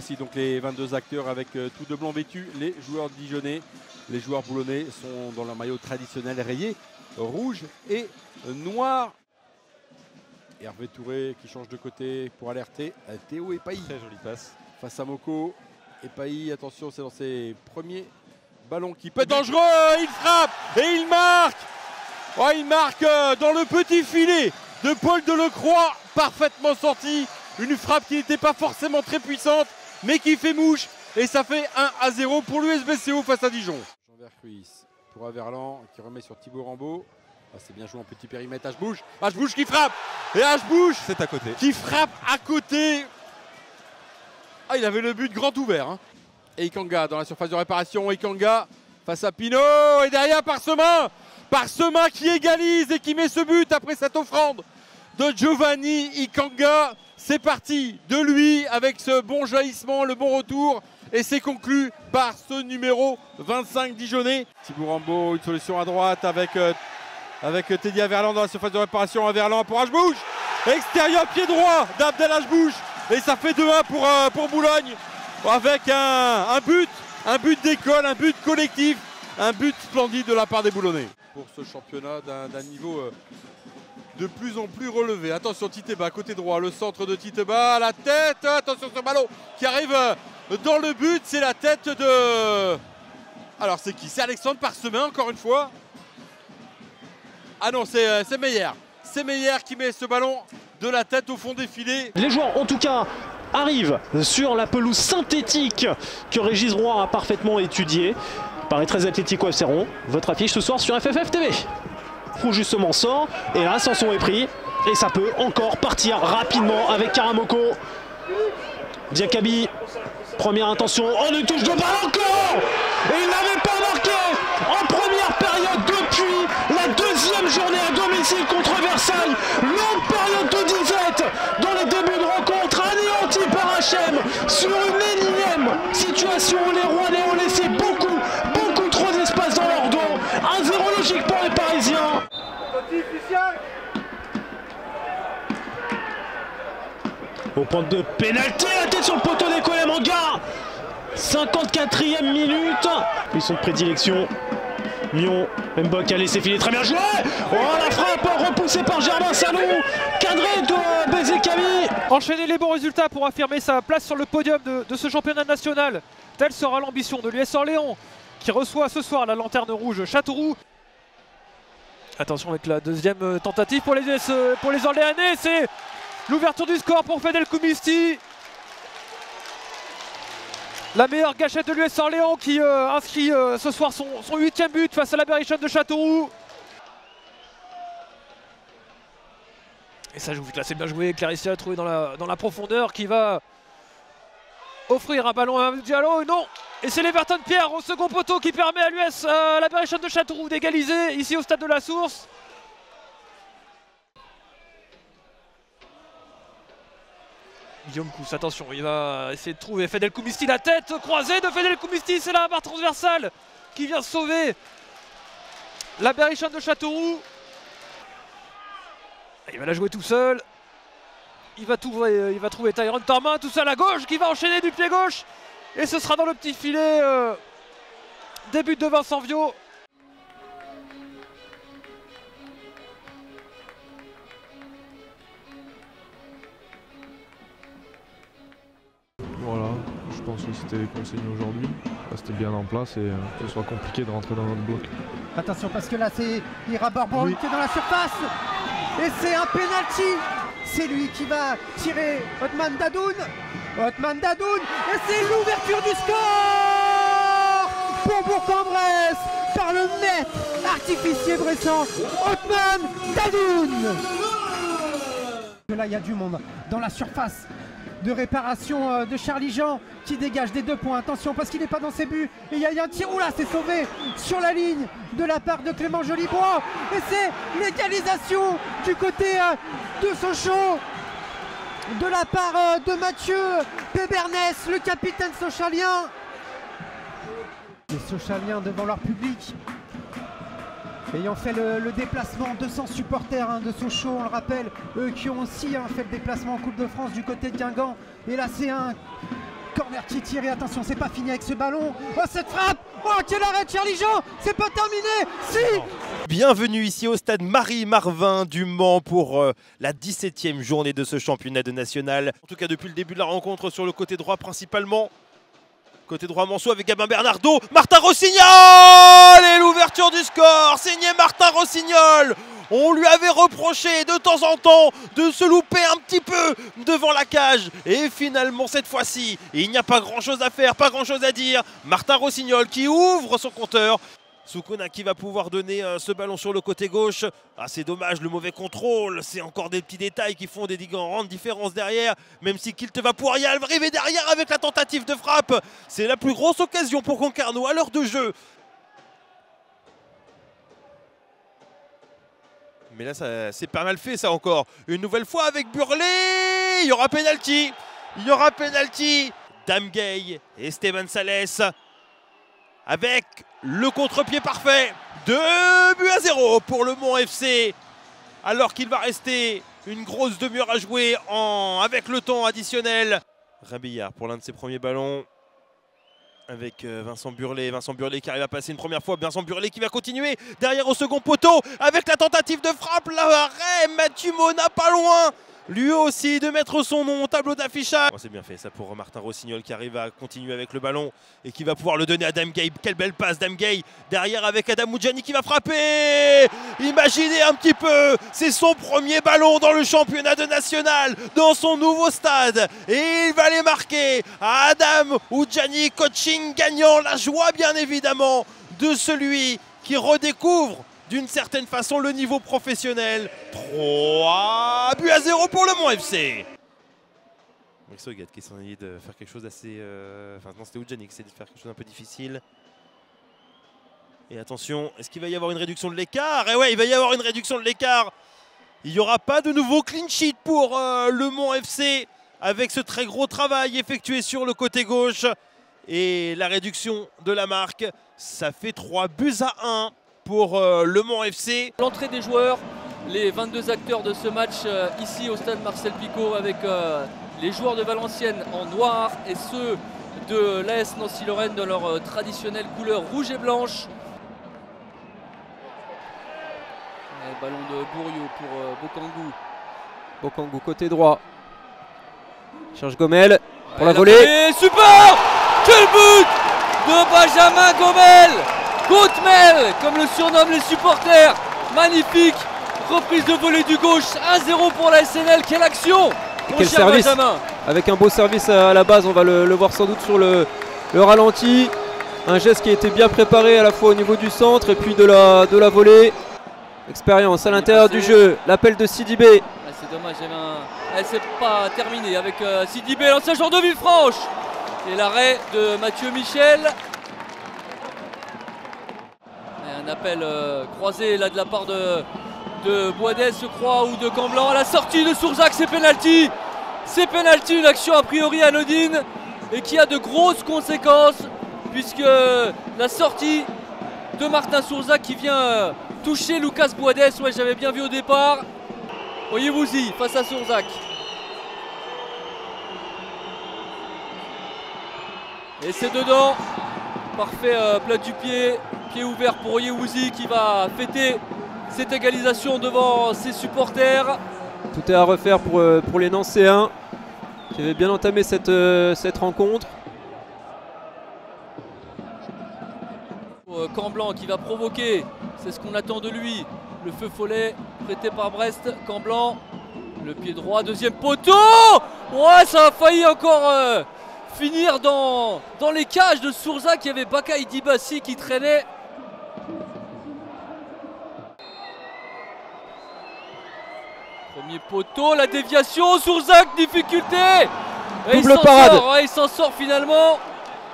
Voici donc les 22 acteurs avec tout de blanc vêtus, les joueurs dijonnais. Les joueurs boulonnais sont dans leur maillot traditionnel rayé rouge et noir. Hervé Touré qui change de côté pour alerter Théo Epaï. Très jolie passe. Face à Moko. Epaï, attention, c'est dans ses premiers ballons qui peut être dangereux. Il frappe et il marque. Oh, il marque dans le petit filet de Paul Delecroix. Parfaitement sorti. Une frappe qui n'était pas forcément très puissante, mais qui fait mouche. Et ça fait 1-0 pour l'USBCO face à Dijon. Jean-Vert Cruis pour Averlan qui remet sur Thibaut Rambaud. Ah, c'est bien joué en petit périmètre. H-Bouche qui frappe. Et H-Bouche c'est à côté. Qui frappe à côté. Ah, il avait le but grand ouvert. Hein. Et Ikanga dans la surface de réparation. Ikanga face à Pinot. Et derrière Parsemin qui égalise et qui met ce but après cette offrande de Giovanni Ikanga. C'est parti de lui avec ce bon jaillissement, le bon retour. Et c'est conclu par ce numéro 25 Dijonais. Thibaut Rambaud, une solution à droite avec Teddy Averlan dans la surface de réparation. Averlan pour H-Bouche. Extérieur pied droit d'Abdel H-Bouche. Et ça fait 2-1 pour Boulogne. Avec un but d'école, un but collectif. Un but splendide de la part des Boulonnais. Pour ce championnat d'un niveau de plus en plus relevé. Attention Titeba, côté droit, le centre de Titeba, la tête. Attention ce ballon qui arrive dans le but. C'est la tête de... Alors c'est qui? C'est Alexandre Parsemin encore une fois. Ah non, c'est Meyer. C'est Meyer qui met ce ballon de la tête au fond des filets. Les joueurs en tout cas arrivent sur la pelouse synthétique que Régis Roy a parfaitement étudiée. Paris 13 Athlético FC Rouen, votre affiche ce soir sur FFF TV. Pro justement sort et là Sanson est pris et ça peut encore partir rapidement avec Karamoko. Diakabi, première intention, oh une touche de balle encore. Et il n'avait pas marqué en première période depuis la deuxième journée à domicile contre Versailles. Longue période de disette dans les débuts de rencontre, anéanti par HM sur une énième situation où les Rouennais ont laissé beaucoup trop d'espace dans leur dos. 1-0 logique pour les Parisiens. Au point de pénalty, la tête sur le poteau d'Ekola Manga. 54e minute. Ils de prédilection. Lyon, Mbok a laissé filer, très bien joué. Oh la frappe repoussée par Germain Salou. Cadré de Bezekami. Enchaîner les bons résultats pour affirmer sa place sur le podium de ce championnat national. Telle sera l'ambition de l'US Orléans qui reçoit ce soir la lanterne rouge Châteauroux. Attention avec la deuxième tentative pour les Orléanais. C'est l'ouverture du score pour Fedel Koumisti. La meilleure gâchette de l'US Orléans qui inscrit ce soir son 8e but face à la Berrichonne de Châteauroux. Et ça joue vite là, c'est bien joué. Clarissa a trouvé dans la profondeur qui va offrir un ballon à Diallo. Non. Et c'est l'Everton Pierre au second poteau qui permet à l'US, la Berrichonne de Châteauroux d'égaliser ici au stade de la Source. Guillaume Cousse, attention, il va essayer de trouver Fedel Koumisti, la tête croisée de Fedel Koumisti, c'est la barre transversale qui vient sauver la Berrichonne de Châteauroux. Il va la jouer tout seul. Il va trouver Tyrone Tormin, tout seul à gauche, qui va enchaîner du pied gauche. Et ce sera dans le petit filet. Début de Vincent Viau. Voilà, je pense que c'était consigné aujourd'hui. C'était bien en place et que ce soit compliqué de rentrer dans notre bloc. Attention parce que là c'est Ira Borborn qui est dans la surface. Et c'est un penalty. C'est lui qui va tirer Othman Dadoun. Et c'est l'ouverture du score pour Bourg-en-Bresse par le maître artificier bressan Othman Dadoun. Là il y a du monde dans la surface de réparation de Charlie Jean qui dégage des 2 points. Attention parce qu'il n'est pas dans ses buts. Et il y a un tir, oula, c'est sauvé sur la ligne de la part de Clément Jolibois. Et c'est l'égalisation du côté de Sochaux de la part de Mathieu Pébernès, le capitaine sochalien. Les Sochaliens devant leur public, ayant fait le déplacement, 200 supporters de Sochaux, on le rappelle, eux qui ont aussi fait le déplacement en Coupe de France du côté de Guingamp. Et là c'est un Corner qui est tiré, attention, c'est pas fini avec ce ballon. Oh, cette frappe! Oh, quel arrêt de Charlie Jean! C'est pas terminé! Si! Bienvenue ici au stade Marie-Marvin du Mans pour la 17e journée de ce championnat de national. En tout cas, depuis le début de la rencontre sur le côté droit principalement. Côté droit Manceau avec Gabin Bernardo. Martin Rossignol! Et l'ouverture du score, signé Martin Rossignol! On lui avait reproché de temps en temps de se louper un petit peu devant la cage. Et finalement, cette fois-ci, il n'y a pas grand-chose à faire, pas grand-chose à dire. Martin Rossignol qui ouvre son compteur. Soukouna qui va pouvoir donner ce ballon sur le côté gauche. Ah, c'est dommage, le mauvais contrôle. C'est encore des petits détails qui font des grandes différences derrière. Même si Kilt va pouvoir y arriver derrière avec la tentative de frappe. C'est la plus grosse occasion pour Concarneau à l'heure de jeu. Mais là, c'est pas mal fait, ça encore. Une nouvelle fois avec Burley. Il y aura pénalty. Il y aura pénalty. Dame Gay et Steven Salès avec le contre-pied parfait. 2-0 pour le Mans FC. Alors qu'il va rester une grosse demi-heure à jouer avec le temps additionnel. Rabillard pour l'un de ses premiers ballons. Avec Vincent Burley qui arrive à passer une première fois. Vincent Burley qui va continuer derrière au second poteau avec la tentative de frappe. L'arrêt, Mathieu Mona pas loin. Lui aussi de mettre son nom au tableau d'affichage. Oh, c'est bien fait ça pour Martin Rossignol qui arrive à continuer avec le ballon et qui va pouvoir le donner à Dame Gay. Quelle belle passe Dame Gay derrière avec Adam Moudjani qui va frapper. Imaginez un petit peu, c'est son premier ballon dans le championnat de national, dans son nouveau stade. Et il va les marquer. Adam Moudjani, coaching gagnant, la joie bien évidemment de celui qui redécouvre d'une certaine façon le niveau professionnel. 3-0 pour le Mans FC. Sogat qui essayé de faire quelque chose d'assez... Enfin non, c'était Oudjani qui essayait de faire quelque chose d'un peu difficile. Et attention, est-ce qu'il va y avoir une réduction de l'écart? Et ouais, il va y avoir une réduction de l'écart. Il n'y aura pas de nouveau clean sheet pour le Mans FC avec ce très gros travail effectué sur le côté gauche. Et la réduction de la marque, ça fait 3-1 pour le Mans FC. L'entrée des joueurs, les 22 acteurs de ce match ici au stade Marcel Picot avec les joueurs de Valenciennes en noir et ceux de l'AS Nancy-Lorraine dans leur traditionnelle couleur rouge et blanche. Et ballon de Bourriou pour Bokangou. Bokangou côté droit. Cherche Gomel pour la volée. Super! Quel but de Benjamin Gomel! Goatmel, comme le surnomment les supporters. Magnifique reprise de volée du gauche. 1-0 pour la SNL. Quelle action! Quel service! Benjamin. Avec un beau service à la base, on va le voir sans doute sur le ralenti. Un geste qui a été bien préparé à la fois au niveau du centre et puis de la volée. Expérience à l'intérieur du jeu. L'appel de Sidibé. Ah, c'est dommage, c'est pas terminé avec Sidibé, l'ancien joueur de Villefranche. Et l'arrêt de Mathieu Michel. Et un appel croisé là de la part de Boadès, je crois, ou de Camblan. À la sortie de Sourzac, c'est pénalty. C'est pénalty, une action a priori anodine et qui a de grosses conséquences puisque la sortie de Martin Sourzac qui vient toucher Lucas Boadès. Ouais, j'avais bien vu au départ. Voyez-vous-y, face à Sourzac. Et c'est dedans. Parfait plat du pied. Pied ouvert pour Oyewuzi qui va fêter cette égalisation devant ses supporters. Tout est à refaire pour les Nancéens qui avaient bien entamé cette rencontre. Camblan qui va provoquer, c'est ce qu'on attend de lui. Le feu follet prêté par Brest. Camblan, le pied droit, deuxième poteau. Ouais, ça a failli encore finir dans les cages de Sourzac. Il y avait Bakaï Dibassi qui traînait. Premier poteau, la déviation, Sourzac, difficulté. Et double parade. Il s'en sort finalement.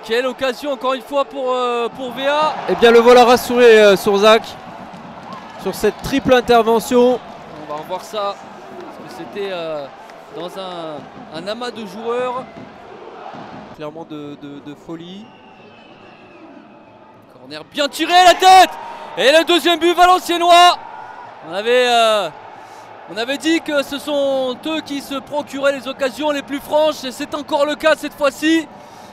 Quelle occasion encore une fois pour VA. Et bien le voilà rassuré Sourzac sur cette triple intervention. On va revoir ça. Parce que c'était dans un amas de joueurs. Clairement de folie. Corner bien tiré, la tête. Et le deuxième but valenciennois. On avait dit que ce sont eux qui se procuraient les occasions les plus franches et c'est encore le cas cette fois-ci.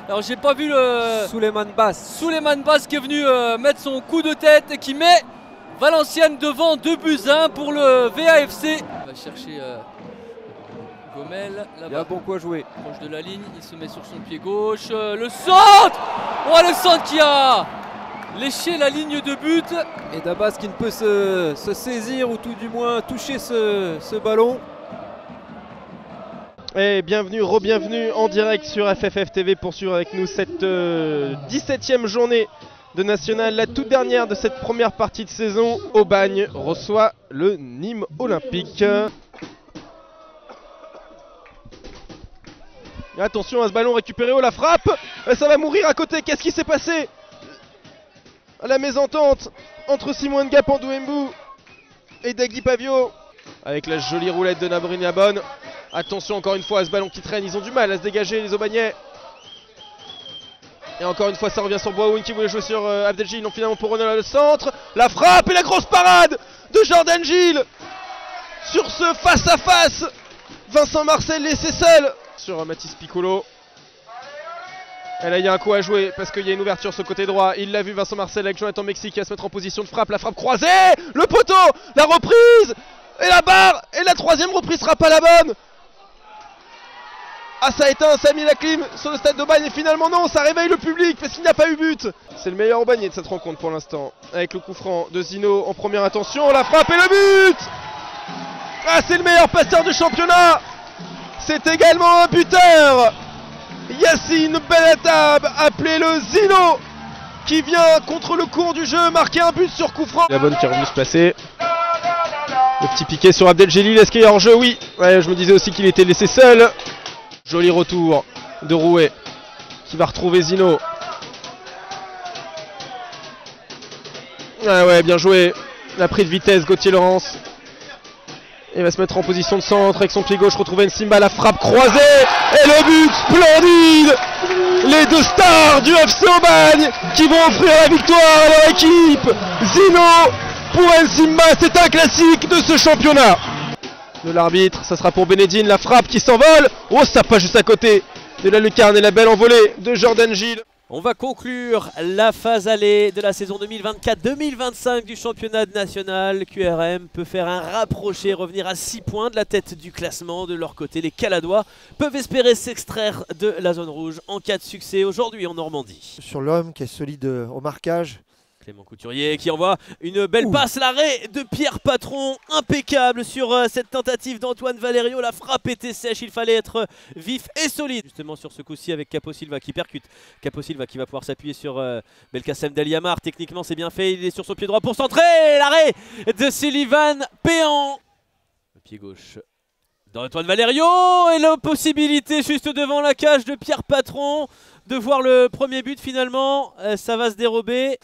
Alors j'ai pas vu le Souleymane Basse. Souleymane Basse qui est venu mettre son coup de tête et qui met Valenciennes devant 2-1 pour le VAFC. Il va chercher Gomel Il y a là-bas. bon quoi jouer. Proche de la ligne, il se met sur son pied gauche. Le centre! Oh, le centre qui a léché la ligne de but. Et Dabas qui ne peut se saisir ou tout du moins toucher ce ballon. Et bienvenue, re-bienvenue en direct sur FFF TV pour suivre avec nous cette 17e journée de National, la toute dernière de cette première partie de saison. Aubagne reçoit le Nîmes Olympique. Et attention à ce ballon récupéré, oh la frappe, ça va mourir à côté, qu'est-ce qui s'est passé? La mésentente entre Simon Ngapandouembou et Dagui Pavio, avec la jolie roulette de Nabri Nabonne. Attention encore une fois à ce ballon qui traîne, ils ont du mal à se dégager les Aubagnais. Et encore une fois ça revient sur Boaoun qui voulait jouer sur Abdelgil, non finalement pour Ronald le centre. La frappe et la grosse parade de Jordan Gilles sur ce face à face. Vincent Marcel laissé seul sur Mathis Piccolo. Et là il y a un coup à jouer parce qu'il y a une ouverture sur le côté droit. Il l'a vu Vincent Marcel avec Jonathan Mexique qui va se mettre en position de frappe. La frappe croisée, le poteau, la reprise et la barre. Et la troisième reprise sera pas la bonne. Ah ça a éteint, ça a mis la clim sur le stade d'Aubagne et finalement non, ça réveille le public parce qu'il n'y a pas eu but. C'est le meilleur Aubagnais de cette rencontre pour l'instant. Avec le coup franc de Zino en première intention, la frappe et le but. Ah c'est le meilleur passeur du championnat. C'est également un buteur. Yacine Bellatab, appelé le Zino, qui vient contre le cours du jeu marquer un but sur coup franc. La bonne qui est revenue se placer. Le petit piqué sur Abdeljelil, est-ce qu'il est hors jeu? Oui, ouais, je me disais aussi qu'il était laissé seul. Joli retour de Rouet qui va retrouver Zino. Ah ouais, bien joué. Il a pris de vitesse Gauthier Laurence. Il va se mettre en position de centre avec son pied gauche, retrouver Nsimba, la frappe croisée et le but splendide. Les deux stars du FC Aubagne qui vont offrir la victoire à leur équipe. Zino pour Nsimba, c'est un classique de ce championnat. De l'arbitre, ça sera pour Bénédine, la frappe qui s'envole. Oh, ça passe juste à côté de la lucarne et la belle envolée de Jordan Gilles. On va conclure la phase allée de la saison 2024-2025 du championnat national. QRM peut faire un rapproché, revenir à 6 points de la tête du classement. De leur côté, les Caladois peuvent espérer s'extraire de la zone rouge en cas de succès aujourd'hui en Normandie. Sur l'homme qui est solide au marquage. Clément Couturier qui envoie une belle passe, l'arrêt de Pierre Patron, impeccable sur cette tentative d'Antoine Valerio. La frappe était sèche, il fallait être vif et solide. Justement sur ce coup-ci avec Capo Silva qui percute. Capo Silva qui va pouvoir s'appuyer sur Belkacem Daliamar. Techniquement c'est bien fait, il est sur son pied droit pour centrer. L'arrêt de Sullivan Péan. Le pied gauche d'Antoine Valerio et la possibilité juste devant la cage de Pierre Patron de voir le premier but finalement. Ça va se dérober.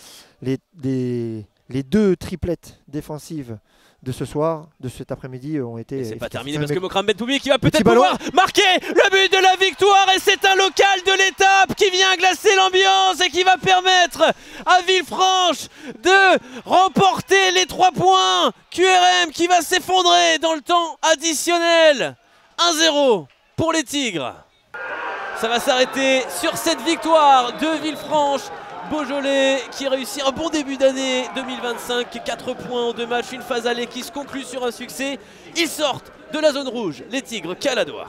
Les deux triplettes défensives de ce soir, de cet après-midi ont été... C'est pas terminé parce que Mokram Bentoumi qui va peut-être pouvoir marquer le but de la victoire et c'est un local de l'étape qui vient glacer l'ambiance et qui va permettre à Villefranche de remporter les 3 points. QRM qui va s'effondrer dans le temps additionnel. 1-0 pour les Tigres. Ça va s'arrêter sur cette victoire de Villefranche. Beaujolais qui réussit un bon début d'année 2025, 4 points en 2 matchs, une phase allée qui se conclut sur un succès. Ils sortent de la zone rouge, les Tigres caladois.